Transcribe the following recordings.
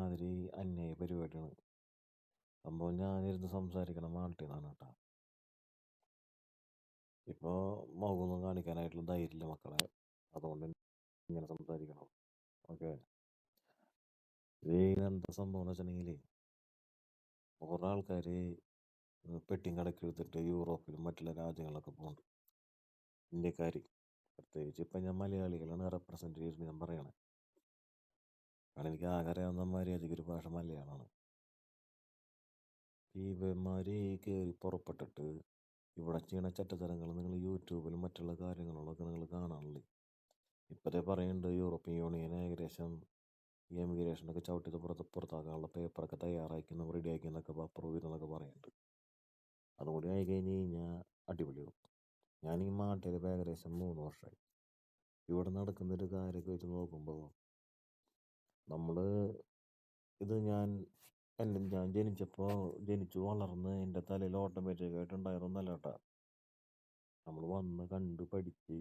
ഒരുമാതിരി അന്യായ പരിപാടിയാണ്. സംഭവം ഞാനിരുന്ന് സംസാരിക്കണം നാട്ടിൽ നിന്നാണ് കേട്ടോ. ഇപ്പോൾ മുഖമൊന്നും കാണിക്കാനായിട്ടുള്ള ധൈര്യമില്ല മക്കളെ, അതുകൊണ്ട് ഇങ്ങനെ സംസാരിക്കണം. ഓക്കെ, എന്താ സംഭവം എന്ന് വെച്ചിട്ടുണ്ടെങ്കിൽ കുറേ ആൾക്കാർ പെട്ടിയും കടക്കി എടുത്തിട്ട് യൂറോപ്പിലും മറ്റുള്ള രാജ്യങ്ങളിലൊക്കെ പോകുന്നുണ്ട്. ഇന്ത്യക്കാർ പ്രത്യേകിച്ച് ഇപ്പം ഞാൻ മലയാളികളാണ് റെപ്രസെൻറ്റ് ചെയ്തിട്ട് ഞാൻ പറയണേ. കാരണം എനിക്ക് ആകെ അറിയാവുന്ന മര്യാദയ്ക്ക് ഒരു ഭാഷ മലയാളമാണ്. ഇവന്മാർ കയറി പുറപ്പെട്ടിട്ട് ഇവിടെ ചെയ്യണ ചട്ടത്തരങ്ങൾ നിങ്ങൾ യൂട്യൂബിലും മറ്റുള്ള കാര്യങ്ങളിലൊക്കെ നിങ്ങൾ കാണാനില്ലേ. ഇപ്പോഴത്തെ പറയുന്നുണ്ട് യൂറോപ്യൻ യൂണിയൻ ഏകദേശം ഈ എമിഗ്രേഷനൊക്കെ ചവിട്ടിയത് പുറത്താക്കാനുള്ള പേപ്പറൊക്കെ തയ്യാറാക്കി റെഡിയാക്കി എന്നൊക്കെ അപ്രൂവ് ചെയ്തെന്നൊക്കെ പറയുന്നുണ്ട്. അതുകൂടി ആയി കഴിഞ്ഞ് കഴിഞ്ഞാൽ അടിപൊളിയാവും. ഞാൻ ഈ നാട്ടിൽ ഏകദേശം 3 വർഷമായി. ഇവിടെ നടക്കുന്നൊരു കാര്യമൊക്കെ വെച്ച് നോക്കുമ്പോൾ ഞാൻ ജനിച്ചു വളർന്ന് എൻ്റെ തലയിൽ ഓട്ടോമാറ്റിക്കായിട്ടുണ്ടായതൊന്നല്ല കേട്ടോ. നമ്മൾ വന്ന് കണ്ട് പഠിച്ച്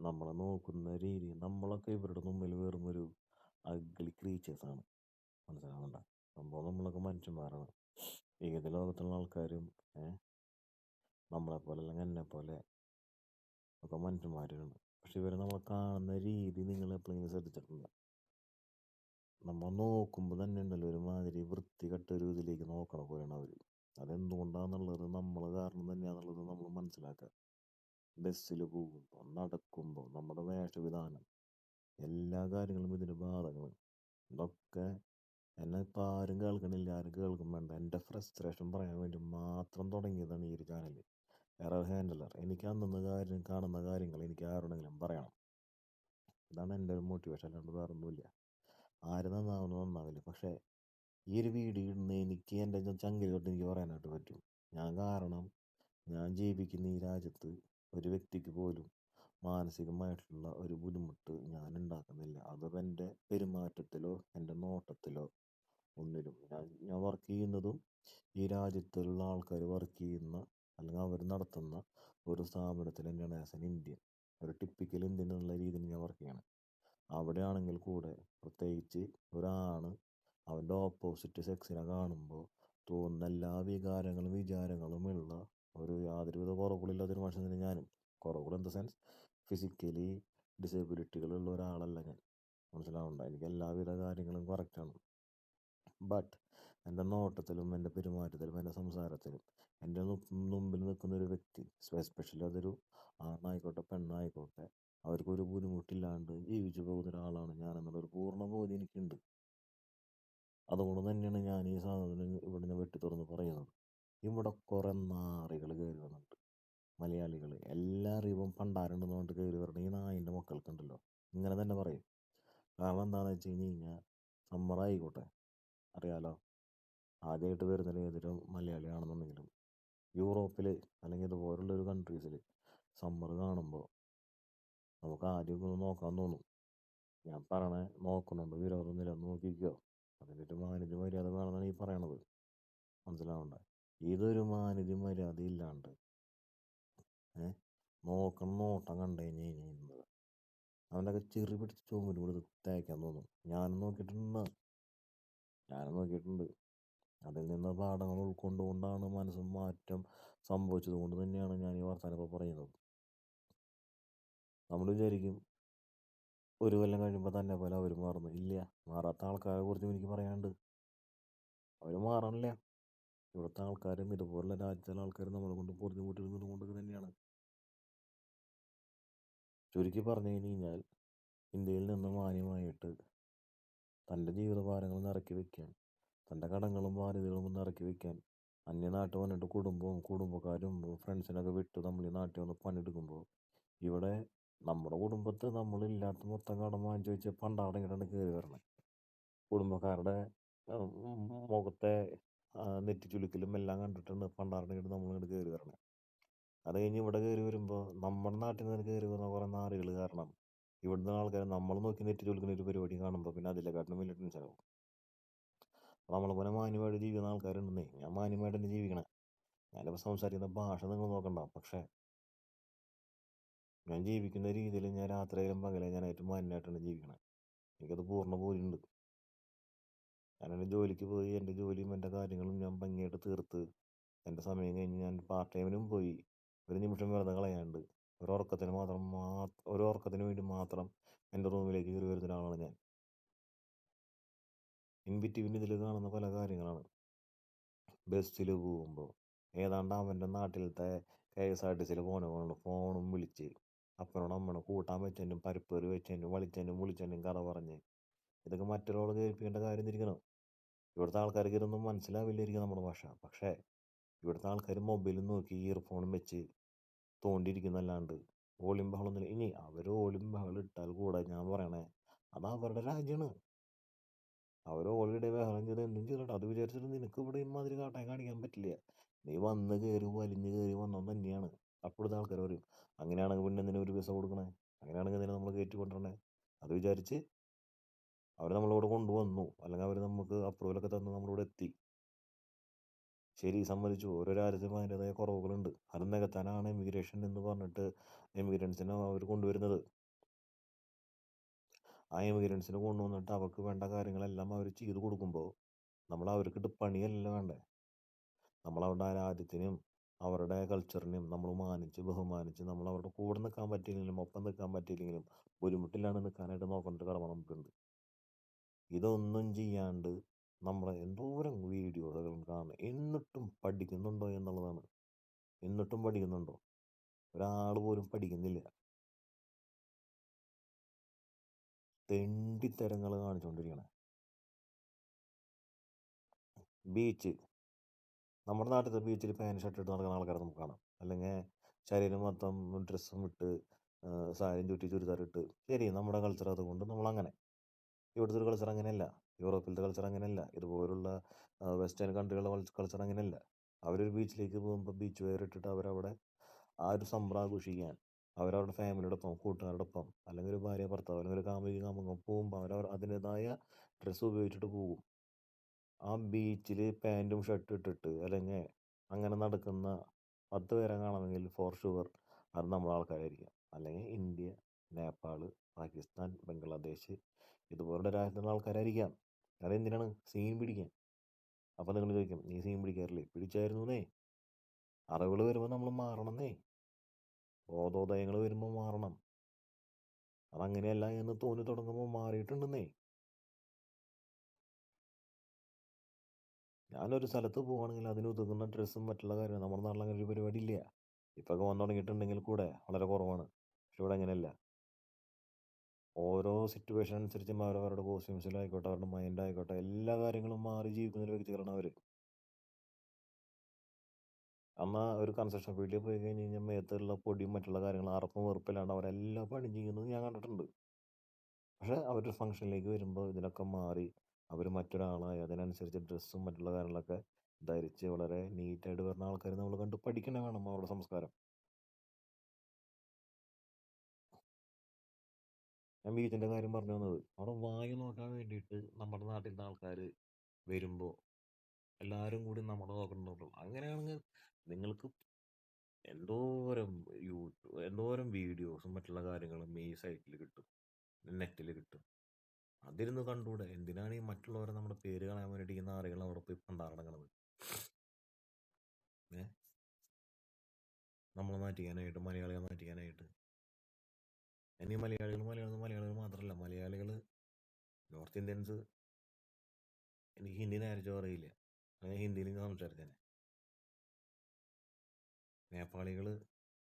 നമ്മളെ നോക്കുന്ന രീതി, നമ്മളൊക്കെ ഇവരുടെ മുമ്പിൽ വെറും ഒരു അഗ്ലി ക്രീച്ചേഴ്സാണ്. മനസ്സിലാവുന്നുണ്ടോ? സംഭവം നമ്മളൊക്കെ മനുഷ്യന്മാരാണ്. ഏത് ലോകത്തുള്ള ആൾക്കാരും നമ്മളെപ്പോലെ അല്ലെങ്കിൽ എന്നെപ്പോലെ ഒക്കെ മനുഷ്യന്മാരാണ്. പക്ഷെ ഇവരെ നമ്മൾ കാണുന്ന രീതി നിങ്ങൾ എപ്പോഴെങ്കിലും ശ്രദ്ധിച്ചിട്ടുണ്ടോ? നമ്മൾ നോക്കുമ്പോൾ തന്നെ ഉണ്ടല്ലോ ഒരുമാതിരി വൃത്തികെട്ട ഒരു ഇതിലേക്ക് നോക്കണ പോലെയാണ് അവർ. അതെന്തുകൊണ്ടാണെന്നുള്ളത് നമ്മൾ കാരണം തന്നെയാണെന്നുള്ളത് നമ്മൾ മനസ്സിലാക്കുക. ബസ്സിൽ പോകുമ്പോൾ, നടക്കുമ്പോൾ, നമ്മുടെ വേഷവിധാനം, എല്ലാ കാര്യങ്ങളും ഇതിന് ബാധകമാണ്. ഇതൊക്കെ എന്നെ ഇപ്പം ആരും കേൾക്കണില്ല, ആരും കേൾക്കും വേണ്ട. എൻ്റെ ഫ്രസ്ട്രേഷൻ പറയാൻ വേണ്ടി മാത്രം തുടങ്ങിയതാണ് ഈ ഒരു ചാനൽ. Error handler. എനിക്ക് കാണുന്ന കാര്യങ്ങൾ എനിക്ക് ആരോടെങ്കിലും പറയണം. ഇതാണ് എൻ്റെ ഒരു മോട്ടിവേഷൻ, അല്ലാണ്ട് വേറെ ഒന്നുമില്ല. ആര് നന്നാവില്ല. പക്ഷേ ഈ ഒരു വീഡിയോ ഇടുന്ന എനിക്ക് എൻ്റെ ചങ്കിൽ തൊട്ട് എനിക്ക് പറയാനായിട്ട് പറ്റും. ഞാൻ ജീവിക്കുന്ന ഈ രാജ്യത്ത് ഒരു വ്യക്തിക്ക് പോലും മാനസികമായിട്ടുള്ള ഒരു ബുദ്ധിമുട്ട് ഞാൻ ഉണ്ടാക്കുന്നില്ല. അത് എൻ്റെ പെരുമാറ്റത്തിലോ എൻ്റെ നോട്ടത്തിലോ ഒന്നിലും. ഞാൻ വർക്ക് ചെയ്യുന്നതും ഈ രാജ്യത്തുള്ള ആൾക്കാർ വർക്ക് ചെയ്യുന്ന അല്ലെങ്കിൽ അവർ നടത്തുന്ന ഒരു സ്ഥാപനത്തിൽ തന്നെയാണ്. ആസ് എൻ ഇന്ത്യൻ, ഒരു ടിപ്പിക്കൽ ഇന്ത്യൻ എന്നുള്ള രീതിയിൽ ഞാൻ വർക്ക് ചെയ്യണം. അവിടെയാണെങ്കിൽ കൂടെ പ്രത്യേകിച്ച് ഒരാണ് അവൻ്റെ ഓപ്പോസിറ്റ് സെക്സിനെ കാണുമ്പോൾ തോന്നുന്ന എല്ലാ വിചാരങ്ങളുമുള്ള ഒരു യാതൊരുവിധ കുറവുകളില്ലാത്തൊരു മനുഷ്യൻ തന്നെ ഞാനും. കുറവുകൾ ഇൻ ദ സെൻസ് ഫിസിക്കലി ഡിസേബിലിറ്റികളുള്ള ഒരാളല്ല ഞാൻ. മനസ്സിലാവുന്നുണ്ടോ? എനിക്ക് എല്ലാവിധ കാര്യങ്ങളും കറക്റ്റാണ്. ബട്ട് എൻ്റെ നോട്ടത്തിലും എൻ്റെ പെരുമാറ്റത്തിലും എൻ്റെ സംസാരത്തിലും എൻ്റെ മുമ്പിൽ നിൽക്കുന്നൊരു വ്യക്തി, എസ്പെഷ്യലി അതൊരു ആണായിക്കോട്ടെ പെണ്ണായിക്കോട്ടെ, അവർക്കൊരു ബുദ്ധിമുട്ടില്ലാണ്ട് ജീവിച്ചു പോകുന്ന ഒരാളാണ് ഞാനെന്നുള്ളൊരു പൂർണ്ണ ബോധ്യം എനിക്കുണ്ട്. അതുകൊണ്ട് തന്നെയാണ് ഞാൻ ഈ സാധനം ഇവിടുന്ന് വെട്ടി തുറന്ന് പറയുന്നത്. ഇവിടെ കുറേ നാറികൾ കയറി വന്നിട്ടുണ്ട്. മലയാളികൾ എല്ലാവരും ഇവൻ പണ്ടാരുണ്ടെന്ന് പറഞ്ഞിട്ട് കയറി വരണം. ഈ നായിൻ്റെ മക്കൾക്കുണ്ടല്ലോ ഇങ്ങനെ തന്നെ പറയും. കാരണം എന്താണെന്ന് വെച്ച് കഴിഞ്ഞാൽ സമ്മറായിക്കോട്ടെ, അറിയാലോ, ആദ്യമായിട്ട് വരുന്നതിൽ ഏതൊരു മലയാളിയാണെന്നുണ്ടെങ്കിലും യൂറോപ്പിൽ അല്ലെങ്കിൽ ഇതുപോലുള്ളൊരു കൺട്രീസിൽ സമ്മർ കാണുമ്പോൾ നമുക്ക് ആദ്യമൊക്കെ ഒന്ന് നോക്കാൻ തോന്നും. ഞാൻ പറയണേ നോക്കുന്നുണ്ട്, വിരോധമൊന്നുമില്ല, നോക്കിക്കോ. അതിൻ്റെ ഒരു മാന്യത മര്യാദ വേണമെന്നാണ് ഈ പറയണത്. മനസ്സിലാവണ്ട? ഇതൊരു മാന്യത മര്യാദ ഇല്ലാണ്ട് നോട്ടം കണ്ടു കഴിഞ്ഞാൽ അവനൊക്കെ ചെറി പിടിച്ച് ചുമര് കൊടുത്ത് തേക്കാൻ തോന്നും. ഞാനും നോക്കിയിട്ടുണ്ട്. അതിൽ നിന്ന് പാഠങ്ങൾ ഉൾക്കൊണ്ടുകൊണ്ടാണ് മനസ്സ് മാറ്റം സംഭവിച്ചത് കൊണ്ട് തന്നെയാണ് ഞാൻ ഈ വർത്തമാനം ഇപ്പോൾ പറയുന്നത്. നമ്മൾ വിചാരിക്കും ഒരു കൊല്ലം കഴിയുമ്പോൾ തന്നെ പോലെ അവർ മാറുന്നു. ഇല്ല, മാറാത്ത ആൾക്കാരെ കുറിച്ച് എനിക്ക് പറയാനുണ്ട്. അവർ മാറണില്ല. ഇവിടുത്തെ ആൾക്കാരും ഇതുപോലുള്ള രാജ്യത്തിലെ ആൾക്കാരും നമ്മളെ കൊണ്ട് ബുദ്ധിമുട്ടിരുന്നത് കൊണ്ട് തന്നെയാണ്. ചുരുക്കി പറഞ്ഞു കഴിഞ്ഞാൽ ഇന്ത്യയിൽ നിന്ന് മാന്യമായിട്ട് തൻ്റെ ജീവിതഭാരങ്ങൾ ഇറക്കി വയ്ക്കാൻ, തൻ്റെ കടങ്ങളും ബാധ്യതകളും ഒന്ന് ഇറക്കി വയ്ക്കാൻ അന്യനാട്ടിൽ വന്നിട്ട് കുടുംബക്കാരും ഫ്രണ്ട്സിനൊക്കെ വിട്ട് നമ്മൾ ഈ നാട്ടിൽ വന്ന് പണിയെടുക്കുമ്പോൾ ഇവിടെ നമ്മുടെ കുടുംബത്ത് നമ്മളില്ലാത്ത മൊത്തം കടം വാങ്ങിച്ചു വെച്ച് പണ്ടാടങ്ങിട്ടാണ് കയറി വരണേ. കുടുംബക്കാരുടെ മുഖത്തെ നെറ്റിച്ചുലുക്കലും എല്ലാം കണ്ടിട്ടാണ് പണ്ടാടങ്ങിട്ട് നമ്മളിങ്ങോട്ട് കയറി വരണേ. അത് കഴിഞ്ഞ് ഇവിടെ കയറി വരുമ്പോൾ നമ്മുടെ നാട്ടിൽ നിന്ന് കയറി വരുന്ന കുറേ നാടുകൾ കാരണം ഇവിടുന്ന് ആൾക്കാർ നമ്മൾ നോക്കി നെറ്റിച്ചുലുക്കുന്ന ഒരു പരിപാടി കാണുമ്പോൾ പിന്നെ അതിലെക്കാട്ടിലും വലിയ ടെൻഷനാവും. നമ്മളെ പോലെ മാന്യമായിട്ട് ജീവിക്കുന്ന ആൾക്കാരുണ്ടെന്നേ. ഞാൻ മാന്യമായിട്ട് തന്നെ ജീവിക്കണേ. ഞാനിപ്പോൾ സംസാരിക്കുന്ന ഭാഷ നിങ്ങൾ നോക്കണ്ട, പക്ഷേ ഞാൻ ജീവിക്കുന്ന രീതിയിൽ ഞാൻ രാത്രിയിലും പകലും ഞാൻ ഏറ്റവും മാന്യമായിട്ടാണ് ജീവിക്കണേ. എനിക്കത് പൂർണ്ണ ബോധ്യമുണ്ട്. എൻ്റെ ജോലിക്ക് പോയി എൻ്റെ ജോലിയും എൻ്റെ കാര്യങ്ങളും ഞാൻ ഭംഗിയായിട്ട് തീർത്ത് എൻ്റെ സമയം കഴിഞ്ഞ് ഞാൻ പാർട്ട് ടൈമിനും പോയി ഒരു നിമിഷം വെറുതെ കളയാണ്ട് ഒരു ഉറക്കത്തിന് വേണ്ടി മാത്രം എൻ്റെ റൂമിലേക്ക് കയറി വരുന്ന ഒരാളാണ് ഞാൻ. ഇൻ ബിറ്റ്വീൻ ഇതിൽ കാണുന്ന പല കാര്യങ്ങളാണ്. ബസ്സിൽ പോകുമ്പോൾ ഏതാണ്ട് അവൻ്റെ നാട്ടിലത്തെ KSRTCയിൽ പോണ ഫോണും വിളിച്ച് അപ്പനോടും അമ്മനോടും കൂട്ടാൻ വെച്ചതിനും പരിപ്പ് കറി വെച്ചതിനും വിളിച്ചതിനും കഥ പറഞ്ഞ് ഇതൊക്കെ മറ്റൊരാൾ കേൾപ്പിക്കേണ്ട കാര്യം തിരിക്കണം. ഇവിടുത്തെ ആൾക്കാർക്ക് ഇതൊന്നും മനസ്സിലാവില്ലായിരിക്കും നമ്മുടെ ഭാഷ. പക്ഷേ ഇവിടുത്തെ ആൾക്കാർ മൊബൈലും നോക്കി ഇയർഫോണും വെച്ച് തോണ്ടിയിരിക്കുന്നല്ലാണ്ട് വോളിയം ബഹളമൊന്നുമില്ല. ഇനി അവർ വോളിയം ബഹളം ഇട്ടാൽ കൂടെ ഞാൻ പറയണേ അത് അവരുടെ രാജ്യമാണ്. അവർ ഓൾറെഡി ബഹളം ചെയ്ത് എന്തും ചെയ്തോട്ടെ. അത് വിചാരിച്ചിട്ട് നിനക്ക് ഇവിടെ ഇമാതിരി കാട്ടാൻ കാണിക്കാൻ പറ്റില്ല. നീ വന്ന് കയറി വലിഞ്ഞ് കയറി വന്നത് തന്നെയാണ്. അപ്പോഴത്തെ ആൾക്കാർ പറയും അങ്ങനെയാണെങ്കിൽ പിന്നെ എന്തിനാ ഒരു പൈസ കൊടുക്കണേ, അങ്ങനെയാണെങ്കിൽ എന്തിനാ നമ്മൾ കയറ്റി കൊണ്ടുവരണേ. അത് വിചാരിച്ച് അവർ നമ്മളിവിടെ കൊണ്ടുവന്നു, അല്ലെങ്കിൽ അവർ നമുക്ക് അപ്രൂവലൊക്കെ തന്ന് നമ്മളിവിടെ എത്തി. ശരി, സമ്മതിച്ചു, ഓരോ രാജ്യത്തും അതിൻ്റെതായ കുറവുകളുണ്ട്. അത് നികത്താനാണ് ഇമിഗ്രേഷൻ എന്ന് പറഞ്ഞിട്ട് ഇമിഗ്രൻസിനെ അവർ കൊണ്ടുവരുന്നത്. ആ ഇമിഗ്രൻസിനെ കൊണ്ടുവന്നിട്ട് അവർക്ക് വേണ്ട കാര്യങ്ങളെല്ലാം അവർ ചെയ്തു കൊടുക്കുമ്പോൾ നമ്മൾ അവർക്കിട്ട് പണിയല്ല വേണ്ടേ. നമ്മൾ അവരുടെ രാജ്യത്തിനും അവരുടെ കൾച്ചറിനെയും നമ്മൾ മാനിച്ച് ബഹുമാനിച്ച് നമ്മൾ അവരുടെ കൂടെ നിൽക്കാൻ പറ്റിയില്ലെങ്കിലും ഒപ്പം നിൽക്കാൻ പറ്റിയില്ലെങ്കിലും ബുദ്ധിമുട്ടില്ലാണ്ട് നിൽക്കാനായിട്ട് നോക്കേണ്ട കടമ നമുക്കുണ്ട്. ഇതൊന്നും ചെയ്യാണ്ട് നമ്മളെ എന്തോരം വീഡിയോകളും കാണുന്നത്, എന്നിട്ടും പഠിക്കുന്നുണ്ടോ എന്നുള്ളതാണ്. എന്നിട്ടും പഠിക്കുന്നുണ്ടോ? ഒരാൾ പോലും പഠിക്കുന്നില്ല. തെണ്ടിത്തരങ്ങൾ കാണിച്ചുകൊണ്ടിരിക്കണേ. ബീച്ച്, നമ്മുടെ നാട്ടിലത്തെ ബീച്ചിൽ പാൻറ് ഷർട്ട് ഇട്ട് നടക്കുന്ന ആൾക്കാരെ നമുക്ക് കാണാം. അല്ലെങ്കിൽ ശരീരം മൊത്തം ഡ്രസ്സും ഇട്ട് സാരിയും ചുറ്റി ചുരിദാറിട്ട്. ശരി, നമ്മുടെ കൾച്ചർ അതുകൊണ്ട് നമ്മളങ്ങനെ. ഇവിടുത്തെ ഒരു കൾച്ചർ അങ്ങനെയല്ല. യൂറോപ്പിലത്തെ കൾച്ചർ അങ്ങനെയല്ല. ഇതുപോലുള്ള വെസ്റ്റേൺ കൺട്രികളുടെ കൾച്ചർ അങ്ങനെയല്ല. അവരൊരു ബീച്ചിലേക്ക് പോകുമ്പോൾ ബീച്ച് വെയർ ഇട്ടിട്ട് അവരവിടെ ആ ഒരു സംഭ്രമം ആഘോഷിക്കാൻ അവരവരുടെ ഫാമിലിയോടൊപ്പം കൂട്ടുകാരോടൊപ്പം അല്ലെങ്കിൽ ഒരു ഭാര്യ ഭർത്താവ് അല്ലെങ്കിൽ ഒരു കാമുകൻ പോകുമ്പോൾ അതിൻ്റെതായ ഡ്രസ്സ് ഉപയോഗിച്ചിട്ട് പോകും. ആ ബീച്ചിൽ പാൻറ്റും ഷർട്ടും ഇട്ടിട്ട് അല്ലെങ്കിൽ അങ്ങനെ നടക്കുന്ന 10 പേരെ കാണണമെങ്കിൽ ഫോർ ഷുവർ അത് നമ്മളെ ആൾക്കാരായിരിക്കും. അല്ലെങ്കിൽ ഇന്ത്യ, നേപ്പാൾ, പാകിസ്ഥാൻ, ബംഗ്ലാദേശ് ഇതുപോലുള്ള രാജ്യത്തുള്ള ആൾക്കാരായിരിക്കാം. അതെന്തിനാണ്? സീൻ പിടിക്കാൻ. അപ്പം നിങ്ങൾ ചോദിക്കും, നീ സീൻ പിടിക്കാറില്ലേ? പിടിച്ചായിരുന്നേ. അറിവുകൾ വരുമ്പോൾ നമ്മൾ മാറണമെന്നേ. ബോധോദയങ്ങൾ വരുമ്പോൾ മാറണം. അതങ്ങനെയല്ല എന്ന് തോന്നി തുടങ്ങുമ്പോൾ മാറിയിട്ടുണ്ടെന്നേ. ഞാനൊരു സ്ഥലത്ത് പോവുകയാണെങ്കിൽ അതിന് ഒതുങ്ങുന്ന ഡ്രസ്സും മറ്റുള്ള കാര്യങ്ങളും നമ്മുടെ നാട്ടിൽ അങ്ങനെ ഒരു പരിപാടി ഇല്ല. ഇപ്പൊക്കെ വന്നു തുടങ്ങിയിട്ടുണ്ടെങ്കിൽ കൂടെ വളരെ കുറവാണ്. പക്ഷെ ഇവിടെ അങ്ങനെയല്ല. ഓരോ സിറ്റുവേഷൻ അനുസരിച്ചും അവരവരുടെ കോസ്റ്റ്യൂംസിലായിക്കോട്ടെ അവരുടെ മൈൻഡായിക്കോട്ടെ എല്ലാ കാര്യങ്ങളും മാറി ജീവിക്കുന്ന വ്യക്തികളാണ് അവർ. എന്നാൽ ഒരു കൺസ്ട്രക്ഷൻ ഫീൽഡിൽ പോയി കഴിഞ്ഞ് കഴിഞ്ഞാൽ മേത്തുള്ള പൊടിയും മറ്റുള്ള കാര്യങ്ങളും അറപ്പും വെറുപ്പില്ലാണ്ട് അവരെല്ലാ പണി ചെയ്യുന്നത് ഞാൻ കണ്ടിട്ടുണ്ട്. പക്ഷേ അവരുടെ ഫംഗ്ഷനിലേക്ക് വരുമ്പോൾ ഇതിനൊക്കെ മാറി അവർ മറ്റൊരാളായി അതിനനുസരിച്ച് ഡ്രസ്സും മറ്റുള്ള കാര്യങ്ങളൊക്കെ ധരിച്ച് വളരെ നീറ്റായിട്ട് വരുന്ന ആൾക്കാർ നമ്മൾ കണ്ട് പഠിക്കണേ വേണം അവരുടെ സംസ്കാരം. ഞാൻ ബീച്ചിൻ്റെ കാര്യം പറഞ്ഞു തന്നത് അവിടെ വായു നോക്കാൻ വേണ്ടിയിട്ട് നമ്മുടെ നാട്ടിലത്തെ ആൾക്കാർ വരുമ്പോൾ എല്ലാവരും കൂടി നമ്മളെ നോക്കണമെന്നുള്ളൂ. അങ്ങനെയാണെങ്കിൽ നിങ്ങൾക്ക് എന്തോരം വീഡിയോസും മറ്റുള്ള കാര്യങ്ങളും ഈ സൈറ്റിൽ കിട്ടും, നെറ്റിൽ കിട്ടും. അതിരുന്ന് കണ്ടൂടെ? എന്തിനാണ് ഈ മറ്റുള്ളവരെ നമ്മുടെ പേര് കളയാൻ വേണ്ടിയിട്ട് ഈ നാറികൾ അവിടെ പോയി പണ്ടാറടങ്ങണത്? നമ്മളെ നാറ്റിക്കാനായിട്ട്, മലയാളികളെ നാറ്റിക്കാനായിട്ട്. ഇനി മലയാളികൾ മാത്രമല്ല, മലയാളികൾ നോർത്ത് ഇന്ത്യൻസ്. എനിക്ക് ഹിന്ദി നേരെ അറിയില്ല, അങ്ങനെ ഹിന്ദിയിൽ ഞാൻ സംസാരിച്ചേനെ. നേപ്പാളികൾ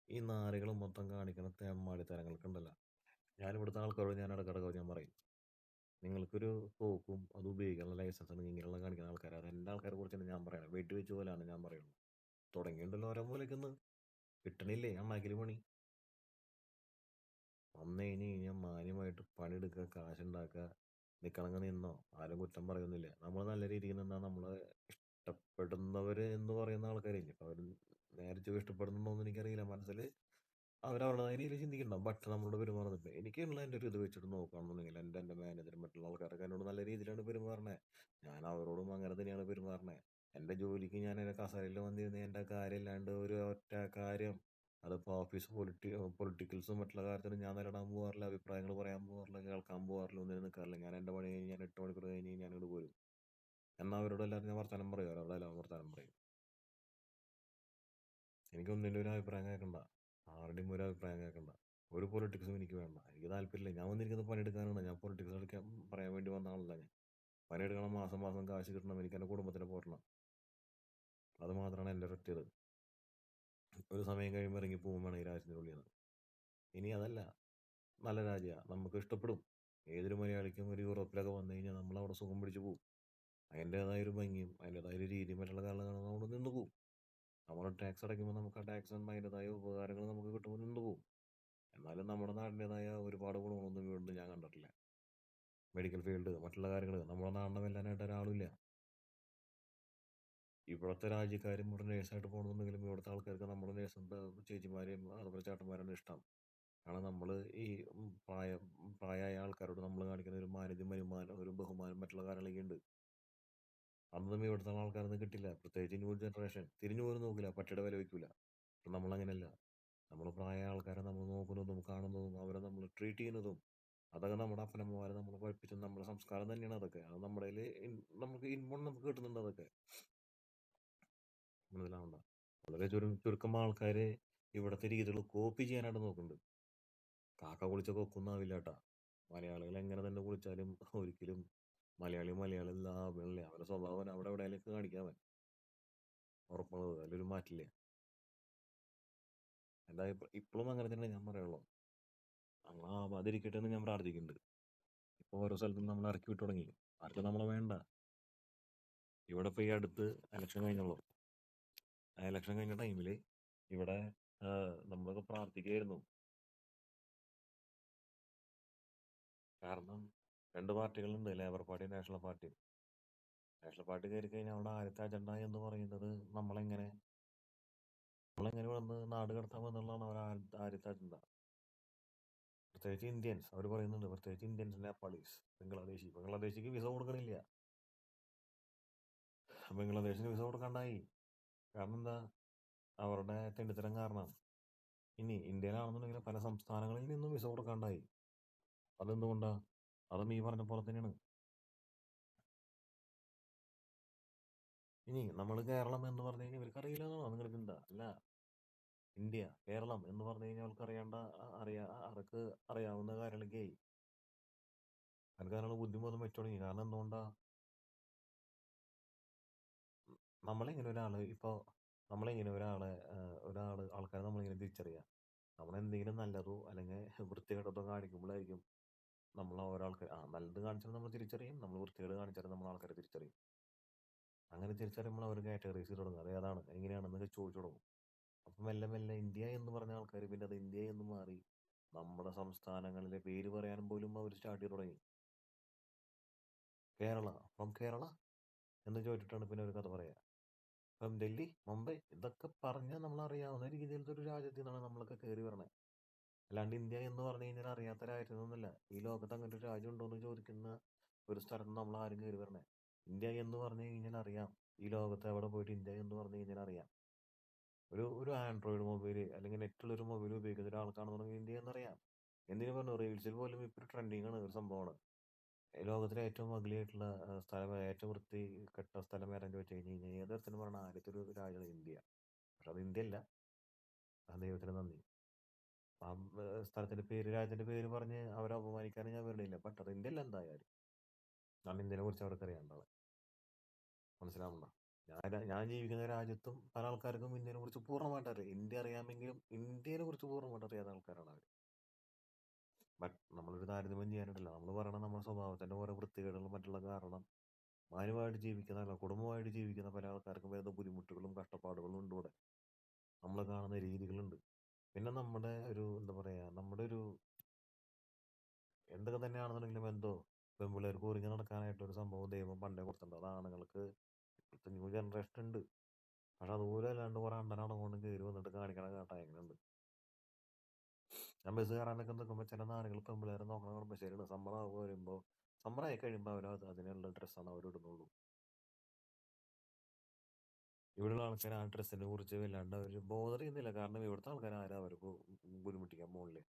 ഈ നാറികൾ മൊത്തം കാണിക്കുന്ന തെമ്മാടിത്തരങ്ങൾക്കുണ്ടല്ലോ. ഞാനിവിടുത്തെ ആൾക്കാരോട് ഞാൻ ഇടക്കിടക്ക് ഞാൻ പറയും, നിങ്ങൾക്കൊരു തോക്കും അത് ഉപയോഗിക്കാനുള്ള ലൈസൻസ് ഉണ്ടെങ്കിൽ ഇങ്ങനെയുള്ള കാണിക്കുന്ന ആൾക്കാർ അത് എൻ്റെ ആൾക്കാരെ കുറിച്ചാണ് ഞാൻ പറയുന്നത്. വെടി വെച്ച് പോലെയാണ് ഞാൻ പറയുള്ളൂ. തുടങ്ങിയിട്ടുണ്ടല്ലോ ഓരോ പോലെയൊക്കെ കിട്ടണില്ലേ അണ്ണാക്കിൽ പണി. വന്നു കഴിഞ്ഞ് കഴിഞ്ഞാൽ മാന്യമായിട്ട് പണിയെടുക്കുക, കാശുണ്ടാക്കുക, നിൽക്കണമെങ്കിൽ നിന്നോ, ആരും കുറ്റം പറയുന്നില്ല. നമ്മൾ നല്ല രീതിയിൽ നിന്നാൽ നമ്മളെ ഇഷ്ടപ്പെടുന്നവർ എന്ന് പറയുന്ന ആൾക്കാരില്ലേ, അപ്പോൾ അവർ നേരെ ഇഷ്ടപ്പെടുന്നുണ്ടോയെന്ന് എനിക്കറിയില്ല. മനസ്സിൽ അവരവരുടേതായ രീതിയിൽ ചിന്തിക്കുന്നുണ്ടാവും. ബട്ട് നമ്മളോട് പെരുമാറുന്നത് എനിക്കുള്ള എൻ്റെ ഒരു ഇത് വെച്ചിട്ട് നോക്കുകയാണെന്നുണ്ടെങ്കിൽ എൻ്റെ മാനേജറും മറ്റുള്ള ആൾക്കാരൊക്കെ എന്നോട് നല്ല രീതിയിലാണ് പെരുമാറണേ. ഞാൻ അവരോടും അങ്ങനെ തന്നെയാണ് പെരുമാറണേ. എൻ്റെ ജോലിക്ക് ഞാൻ എൻ്റെ കസേരയിൽ വന്നിരുന്ന എൻ്റെ കാര്യമില്ലാണ്ട് ഒരു ഒറ്റ കാര്യം അതിപ്പോൾ ഓഫീസ് പൊളിറ്റിക്കൽസും മറ്റുള്ള കാര്യത്തിലും ഞാൻ നിലടാൻ പോകാറില്ല, അഭിപ്രായങ്ങൾ പറയാൻ പോകാറില്ല, കേൾക്കാൻ പോകാറില്ല, ഒന്നിനും നിൽക്കാറില്ല. ഞാൻ എൻ്റെ പണി കഴിഞ്ഞ് ഞാൻ 8 മണിക്കൂർ കഴിഞ്ഞ് ഞാൻ ഇങ്ങോട്ട് പോരും. എന്നാൽ അവരോട് എല്ലാവരും ഞാൻ വർത്തമാനം പറയും, അവരോട് എല്ലാം വർത്തമാനം പറയും. എനിക്കൊന്നിൻ്റെ ഒരു അഭിപ്രായം കേൾക്കണ്ട, ആരുടെയും ഒരു അഭിപ്രായം കേൾക്കണ്ട, ഒരു പൊളിറ്റിക്സും എനിക്ക് വേണ്ട, എനിക്ക് താല്പര്യമില്ല. ഞാൻ വന്നിരിക്കുന്നത് പണിയെടുക്കാനാണ്, ഞാൻ പൊളിറ്റിക്സ് കളിക്കാൻ പറയാൻ വേണ്ടി വന്ന ആളല്ല. ഞാൻ പണിയെടുക്കണം, മാസം മാസം കാശ് കിട്ടണം, എനിക്ക് എൻ്റെ കുടുംബത്തിനെ പോറ്റണം, അത് മാത്രമാണ് എൻ്റെ ഒറ്റത്. ഒരു സമയം കഴിയുമ്പോൾ ഇറങ്ങി പോകും വേണം ഈ രാജ്യത്തിൻ്റെ ഉള്ളിൽ നിന്ന്. ഇനി അതല്ല, നല്ല രാജ്യമാണ്, നമുക്ക് ഇഷ്ടപ്പെടും. ഏതൊരു മലയാളിക്കും ഒരു യൂറോപ്പിലൊക്കെ വന്നു കഴിഞ്ഞാൽ നമ്മളവിടെ സുഖം പിടിച്ച് പോകും. അതിൻ്റേതായൊരു ഭംഗിയും അതിൻ്റേതായ ഒരു രീതിയും മറ്റുള്ള കാരണങ്ങളാണ് നമ്മൾ നിന്ന് പോകും. നമ്മൾ ടാക്സ് അടയ്ക്കുമ്പോൾ നമുക്ക് ആ ടാക്സും അതിൻ്റെതായ ഉപകാരങ്ങൾ നമുക്ക് കിട്ടുമ്പോൾ നിന്ന് പോകും. എന്നാലും നമ്മുടെ നാടിൻ്റെതായ ഒരുപാട് ഗുണങ്ങളൊന്നും വീണ്ടും ഞാൻ കണ്ടിട്ടില്ല. മെഡിക്കൽ ഫീൽഡ്, മറ്റുള്ള കാര്യങ്ങൾ നമ്മുടെ നാടിനെ വെല്ലാനായിട്ട് ഒരാളുമില്ല. ഇവിടുത്തെ രാജ്യക്കാരും ഇവിടെ നേഴ്സായിട്ട് പോകണമെന്നുണ്ടെങ്കിലും ഇവിടുത്തെ ആൾക്കാർക്ക് നമ്മുടെ നേഴ്സും ചേച്ചിമാരെയും അതുപോലെ ചേട്ടന്മാരാണ് ഇഷ്ടം. കാരണം നമ്മൾ ഈ പ്രായമായ ആൾക്കാരോട് നമ്മൾ കാണിക്കുന്ന ഒരു വരുമാനം, ഒരു ബഹുമാനം, മറ്റുള്ള കാര്യങ്ങളൊക്കെ ഉണ്ട്. അതൊന്നും ഇവിടുത്തെ ആൾക്കാരൊന്നും കിട്ടില്ല. പ്രത്യേകിച്ച് ന്യൂ ജനറേഷൻ തിരിഞ്ഞു പോലും നോക്കില്ല, പട്ടിയുടെ വില വയ്ക്കില്ല. അപ്പം നമ്മളങ്ങനെയല്ല. നമ്മൾ പ്രായമായ ആൾക്കാരെ നമ്മൾ നോക്കുന്നതും കാണുന്നതും അവരെ നമ്മൾ ട്രീറ്റ് ചെയ്യുന്നതും അതൊക്കെ നമ്മുടെ അപ്പനമ്മമാരെ നമ്മൾ പഠിപ്പിച്ച നമ്മുടെ സംസ്കാരം തന്നെയാണ്. അതൊക്കെ അത് നമ്മുടെ നമുക്ക് ഇൻബോൺ നമുക്ക് കിട്ടുന്നുണ്ട്. അതൊക്കെ മനസ്സിലാവണ്ട. വളരെ ചുരുക്കം ആൾക്കാര് ഇവിടുത്തെ രീതികൾ കോപ്പി ചെയ്യാനായിട്ട് നോക്കുന്നുണ്ട്. കാക്ക കുളിച്ച കൊക്കൊന്നാവില്ല കേട്ടാ. മലയാളികൾ എങ്ങനെ തന്നെ കുളിച്ചാലും ഒരിക്കലും മലയാളിയല്ല ആവില്ല. അവരുടെ സ്വഭാവം അവിടെ എവിടെയൊക്കെ കാണിക്കാവൻ ഉറപ്പുള്ളത്, അതിലൊരു മാറ്റില്ല. എൻ്റെ ഇപ്പോഴും അങ്ങനെ തന്നെ ഞാൻ പറയുള്ളൂ. നമ്മൾ ആവാതിരിക്കട്ടെ എന്ന് ഞാൻ പ്രാർത്ഥിക്കുന്നുണ്ട്. ഇപ്പോൾ ഓരോ സ്ഥലത്തും നമ്മൾ ഇറക്കി വിട്ടു തുടങ്ങി. ആർക്കും നമ്മളെ വേണ്ട. ഇവിടെ ഇപ്പോൾ ഈ അടുത്ത് ഇലക്ഷൻ കഴിഞ്ഞുള്ളൂ. ആ ഇലക്ഷൻ കഴിഞ്ഞ ടൈമിൽ ഇവിടെ നമ്മളൊക്കെ പ്രാർത്ഥിക്കുകയായിരുന്നു. കാരണം 2 പാർട്ടികളുണ്ട്, labour party, national party. National party കയറി കഴിഞ്ഞാൽ അവിടെ ആദ്യത്തെ അജണ്ട എന്ന് പറയുന്നത് നമ്മളെങ്ങനെ വന്ന് നാട് കടത്താമെന്നുള്ളതാണ് അവർ ആദ്യത്തെ അജണ്ട. പ്രത്യേകിച്ച് ഇന്ത്യൻസ് അവർ പറയുന്നുണ്ട്, പ്രത്യേകിച്ച് ഇന്ത്യൻസ്, നേപ്പാളീസ്, ബംഗ്ലാദേശിക്ക് വിസ കൊടുക്കണില്ല. ബംഗ്ലാദേശിന് വിസ കൊടുക്കാണ്ടായി. കാരണം എന്താ? അവരുടെ തെണ്ടിത്തരം കാരണം. ഇനി ഇന്ത്യയിലാണെന്നുണ്ടെങ്കിൽ പല സംസ്ഥാനങ്ങളിൽ നിന്നും വിസ കൊടുക്കാണ്ടായി. അതെന്തുകൊണ്ടാ? അതും ഈ പറഞ്ഞ പോലെ തന്നെയാണ്. ഇനി നമ്മൾ കേരളം എന്ന് പറഞ്ഞു കഴിഞ്ഞാൽ ഇവർക്ക് അറിയില്ലെന്നാണോ നിങ്ങൾക്ക് ചിന്ത? അല്ല, ഇന്ത്യ, കേരളം എന്ന് പറഞ്ഞു കഴിഞ്ഞാൽ അവർക്ക് അറിയാവുന്ന കാര്യങ്ങളൊക്കെയായി. അവർക്ക് അതിനുള്ള ബുദ്ധിമുട്ടും വെച്ചു തുടങ്ങി. കാരണം എന്തുകൊണ്ടാ? നമ്മളിങ്ങനെ ആൾക്കാരെ നമ്മളിങ്ങനെ തിരിച്ചറിയാം. നമ്മളെന്തെങ്കിലും നല്ലതോ അല്ലെങ്കിൽ വൃത്തികേടോ കാണിക്കുമ്പോഴായിരിക്കും നമ്മൾ ഒരാൾക്ക് നല്ലത് കാണിച്ചാൽ നമ്മൾ തിരിച്ചറിയും, നമ്മൾ വൃത്തികേട് കാണിച്ചാൽ നമ്മൾ ആൾക്കാരെ തിരിച്ചറിയും. അങ്ങനെ തിരിച്ചറിയുമ്പോൾ അവർ കാറ്റഗറൈസ് ചെയ്ത് തുടങ്ങും. അത് ഏതാണ് എങ്ങനെയാണെന്നൊക്കെ ചോദിച്ചു തുടങ്ങും. അപ്പം മെല്ലെ മെല്ലെ ഇന്ത്യ എന്ന് പറഞ്ഞ ആൾക്കാർ പിന്നെ അത് ഇന്ത്യ എന്ന് മാറി നമ്മുടെ സംസ്ഥാനങ്ങളിലെ പേര് പറയാനും പോലും അവർ സ്റ്റാർട്ട് ചെയ്ത് തുടങ്ങി. ഫ്രം കേരള എന്ന് ചോദിച്ചിട്ടാണ് പിന്നെ ഒരു കഥ പറയാ. ഫ്രം ഡൽഹി, മുംബൈ ഇതൊക്കെ പറഞ്ഞാൽ നമ്മൾ അറിയാവുന്ന രീതിയിലത്തെ ഒരു രാജ്യത്തിൽ നിന്നാണ് നമ്മളൊക്കെ കയറി വരണേ. അല്ലാണ്ട് ഇന്ത്യ എന്ന് പറഞ്ഞു കഴിഞ്ഞാൽ അറിയാത്ത രാജ്യത്തൊന്നുമല്ല. ഈ ലോകത്ത് അങ്ങനെ ഒരു രാജ്യം ഉണ്ടോ എന്ന് ചോദിക്കുന്ന ഒരു സ്ഥലത്ത് നമ്മൾ ആരും കയറി വരണേ. ഇന്ത്യ എന്ന് പറഞ്ഞു കഴിഞ്ഞാൽ അറിയാം. ഈ ലോകത്ത് എവിടെ പോയിട്ട് ഇന്ത്യ എന്ന് പറഞ്ഞു കഴിഞ്ഞാൽ അറിയാം. ഒരു ആൻഡ്രോയിഡ് മൊബൈൽ അല്ലെങ്കിൽ നെറ്റുള്ളൊരു മൊബൈൽ ഉപയോഗിക്കുന്ന ഒരാൾക്കാണെന്നുണ്ടെങ്കിൽ ഇന്ത്യ എന്നറിയാം. എന്തിനു പറഞ്ഞു, റീൽസിൽ പോലും ഇപ്പോൾ ട്രെൻഡിങ് ആണ്, ഒരു സംഭവമാണ്. ലോകത്തിലെ ഏറ്റവും അഗ്ലിയായിട്ടുള്ള സ്ഥലം, ഏറ്റവും വൃത്തി കെട്ട സ്ഥലം ഏതാണെന്ന് ചോദിച്ചു കഴിഞ്ഞാൽ ഏതൊരുത്തരും പറഞ്ഞ ആദ്യത്തെ ഒരു രാജ്യമാണ് ഇന്ത്യ. പക്ഷെ അത് ഇന്ത്യ അല്ല. ആ ദൈവത്തിന് നന്ദി. ആ രാജ്യത്തിന്റെ പേര് പറഞ്ഞ് അവരെ അപമാനിക്കാനും ഞാൻ വരണില്ല. ബട്ട് അത് ഇന്ത്യ അല്ല എന്തായാലും. കാരണം ഇന്ത്യനെ കുറിച്ച് അവർക്ക് അറിയാണ്ടാവും. മനസ്സിലാവണ്ട. ഞാൻ ജീവിക്കുന്ന രാജ്യത്തും പല ആൾക്കാർക്കും ഇന്ത്യനെ കുറിച്ച് പൂർണ്ണമായിട്ട് അറിയാം. ഇന്ത്യ അറിയാമെങ്കിലും ഇന്ത്യനെ കുറിച്ച് പൂർണ്ണമായിട്ട് അറിയാത്ത ആൾക്കാരാണ് അവർ. ബട്ട് നമ്മളൊരു താരതമ്യം ചെയ്യാനായിട്ടില്ല. നമ്മൾ പറയണത് നമ്മുടെ സ്വഭാവത്തിന്റെ ഓരോ വൃത്തികേടുകളും മറ്റുള്ള കാരണം മാന്യമായിട്ട് ജീവിക്കുന്ന, കുടുംബമായിട്ട് ജീവിക്കുന്ന പല ആൾക്കാർക്കും വരുന്ന ബുദ്ധിമുട്ടുകളും കഷ്ടപ്പാടുകളും ഉണ്ട് ഇവിടെ. നമ്മൾ കാണുന്ന രീതികളുണ്ട്. പിന്നെ നമ്മുടെ ഒരു എന്താ പറയാ, നമ്മുടെ ഒരു എന്തൊക്കെ തന്നെയാണെന്നുണ്ടെങ്കിലും എന്തോ പെൺപിള്ളേർക്ക് ഒരുങ്ങി നടക്കാനായിട്ട് ഒരു സംഭവം ദൈവം പണ്ടേ കൊടുത്തിട്ടുണ്ട്. അത് ആണുങ്ങൾക്ക് ഇപ്പോഴത്തെ ന്യൂ ജനറേഷൻ ഉണ്ട്. പക്ഷെ അതുപോലെ അല്ലാണ്ട് കുറെ അണ്ടനാടം കൊണ്ട് കയറി വന്നിട്ട് കാണിക്കണ കേട്ടാ എങ്ങനെയുണ്ട്. ഞാൻ ബസ് കയറാനൊക്കെ നിൽക്കുമ്പോൾ ചില നാടുകൾ പെൺപിള്ളേരെ നോക്കണം കാണുമ്പോൾ ശരിയാണ്. സമ്മറായി കഴിയുമ്പോൾ അവർ അതിനുള്ള ഡ്രസ്സാണ് അവർ ഇടുന്നുള്ളൂ. ഇവിടെയുള്ള ആൾക്കാർ ആ ഡ്രസ്സിനെ കുറിച്ച് വല്ലാണ്ട് അവർ ബോധർ ചെയ്യുന്നില്ല. കാരണം ഇവിടുത്തെ ആൾക്കാർ ആരാ അവർക്ക് ബുദ്ധിമുട്ടിക്കാൻ പോകണില്ലേ?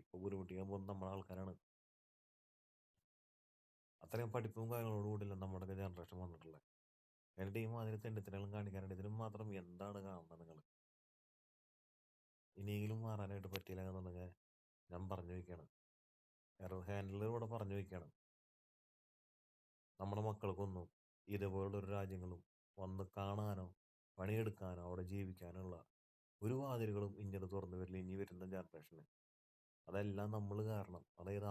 ഇപ്പൊ ബുദ്ധിമുട്ടിക്കാൻ പോകുന്നത് നമ്മുടെ ആൾക്കാരാണ്. അത്രയും പഠിപ്പും കാര്യങ്ങളോട് കൂടില്ല നമ്മുടെ ജനറേഷൻ വന്നിട്ടുള്ളത്. എന്നിട്ട് ഈ മാതിരി തെണ്ടിത്തരങ്ങളും കാണിക്കാനായിട്ട് ഇതിനും മാത്രം എന്താണ് കാണുന്നത് നിങ്ങൾ? ഇനിയെങ്കിലും മാറാനായിട്ട് പറ്റിയില്ല എന്നുണ്ടെങ്കിൽ ഞാൻ പറഞ്ഞു വയ്ക്കുകയാണ്, എറർ ഹാൻഡിലർ ഇവിടെ പറഞ്ഞു വയ്ക്കുകയാണ്, നമ്മുടെ മക്കൾക്കൊന്നും ഇതുപോലുള്ളൊരു രാജ്യങ്ങളും വന്ന് കാണാനോ പണിയെടുക്കാനോ അവിടെ ജീവിക്കാനുള്ള ഒരു വാതിലുകളും ഇന്ത്യയിൽ തുറന്നു വരില്ല ഇനി വരുന്ന ജനറേഷന്. അതെല്ലാം നമ്മൾ കാരണം, അതായത്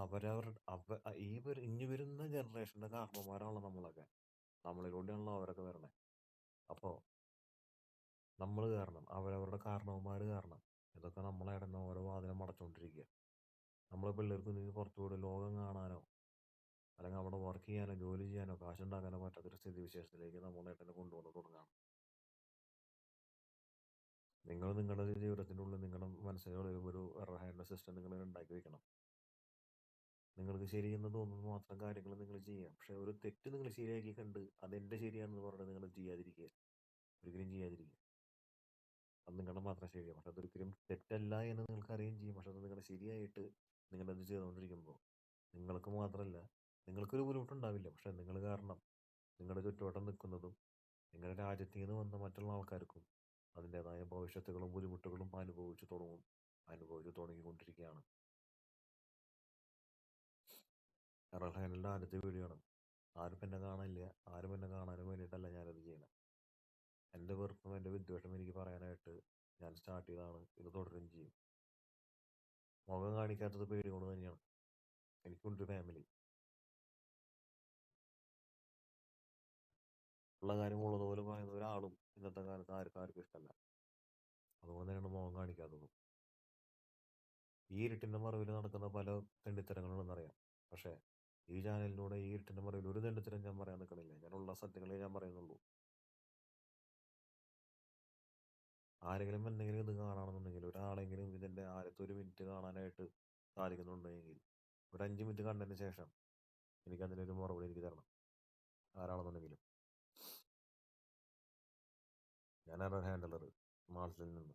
ഇനി വരുന്ന ജനറേഷന്റെ കാരണന്മാരാണല്ലോ നമ്മളൊക്കെ. നമ്മളിലൂടെയാണല്ലോ അവരൊക്കെ വരണേ. അപ്പോൾ നമ്മൾ കാരണം, അവരവരുടെ കാരണവന്മാർ കാരണം ഇതൊക്കെ നമ്മളെ ഇടന്ന് ഓരോ വാതിലും അടച്ചുകൊണ്ടിരിക്കുക. നമ്മളെ പിള്ളേർക്ക് നീ പുറത്തുകൂടെ ലോകം കാണാനോ അല്ലെങ്കിൽ അവിടെ വർക്ക് ചെയ്യാനോ ജോലി ചെയ്യാനോ കാശുണ്ടാക്കാനോ പറ്റാത്തൊരു സ്ഥിതിവിശേഷത്തിലേക്ക് നമ്മളെ തന്നെ കൊണ്ടുവന്ന് തുടങ്ങാണ്. നിങ്ങൾ നിങ്ങളുടെ ജീവിതത്തിൻ്റെ ഉള്ളിൽ നിങ്ങളുടെ മനസ്സിലുള്ള ഒരു ഹാൻഡ് സിസ്റ്റം നിങ്ങൾ ഉണ്ടാക്കി വെക്കണം. നിങ്ങൾക്ക് ശരിയെന്ന് തോന്നുന്ന മാത്രം കാര്യങ്ങൾ നിങ്ങൾ ചെയ്യുക. പക്ഷെ ഒരു തെറ്റ് നിങ്ങൾ ശരിയാക്കി കണ്ട് അതെൻ്റെ ശരിയാണെന്ന് പറഞ്ഞിട്ട് നിങ്ങൾ ചെയ്യാതിരിക്കുക, ഒരിക്കലും ചെയ്യാതിരിക്കുക. അത് നിങ്ങളുടെ മാത്രം ശരിയാണ്, പക്ഷെ അതൊരിക്കലും തെറ്റല്ല എന്ന് നിങ്ങൾക്ക് അറിയുകയും ചെയ്യും. പക്ഷെ അത് നിങ്ങളുടെ ശരിയായിട്ട് നിങ്ങളത് ചെയ്തുകൊണ്ടിരിക്കുമ്പോൾ നിങ്ങൾക്ക് മാത്രമല്ല, നിങ്ങൾക്കൊരു ബുദ്ധിമുട്ടുണ്ടാവില്ല. പക്ഷെ നിങ്ങൾ കാരണം നിങ്ങളുടെ ചുറ്റുവട്ടം നിൽക്കുന്നതും നിങ്ങളുടെ രാജ്യത്ത് നിന്ന് വന്ന മറ്റുള്ള ആൾക്കാർക്കും അതിൻ്റെതായ ഭവിഷ്യത്തുകളും ബുദ്ധിമുട്ടുകളും അനുഭവിച്ചു തുടങ്ങിക്കൊണ്ടിരിക്കുകയാണ്. എറർ ഹാൻഡിലിൻ്റെ ആദ്യത്തെ വീഡിയോ ആണ്. ആരും എന്നെ കാണാനില്ല, ആരും എന്നെ കാണാനും വേണ്ടിയിട്ടല്ല ഞാനത് ചെയ്യണം. എൻ്റെ വെറുപ്പും എൻ്റെ വിദ്വേഷം എനിക്ക് പറയാനായിട്ട് ഞാൻ സ്റ്റാർട്ട് ചെയ്തതാണ്, ഇത് തുടരുകയും ചെയ്യും. മുഖം കാണിക്കാത്തത് പേടി കൊണ്ട് തന്നെയാണ്. എനിക്കുണ്ട് ഫാമിലി. ഉള്ള കാര്യം ഉള്ളതുപോലെ പറയുന്ന ഒരാളും ഇന്നത്തെ കാലത്ത് ആർക്കും ഇഷ്ടമല്ല. അതുകൊണ്ട് തന്നെയാണ് മുഖം കാണിക്കാത്തതും. ഈ ഇരുട്ടിൻ്റെ മറവിൽ നടക്കുന്ന പല തെണ്ടിത്തരങ്ങളുണ്ടെന്നറിയാം. പക്ഷേ ഈ ചാനലിലൂടെ ഈ ഇരുട്ടിൻ്റെ മറവിൽ ഒരു തെണ്ടിത്തരം ഞാൻ പറയാൻ നിൽക്കണില്ല. ഞാനുള്ള സത്യങ്ങളെ ഞാൻ പറയുന്നുള്ളൂ. ആരെങ്കിലും എന്തെങ്കിലും ഇത് കാണണമെന്നുണ്ടെങ്കിൽ, ഒരാളെങ്കിലും ഇതിൻ്റെ ആദ്യത്തെ ഒരു മിനിറ്റ് കാണാനായിട്ട് സാധിക്കുന്നുണ്ടെങ്കിൽ ഒരു 5 മിനിറ്റ് കണ്ടതിന് ശേഷം എനിക്കതിനൊരു മറുപടി എനിക്ക് തരണം, ആരാണെന്നുണ്ടെങ്കിലും. ഞാൻ എറർ ഹാൻഡിലർ മാൾസിൽ നിന്ന്.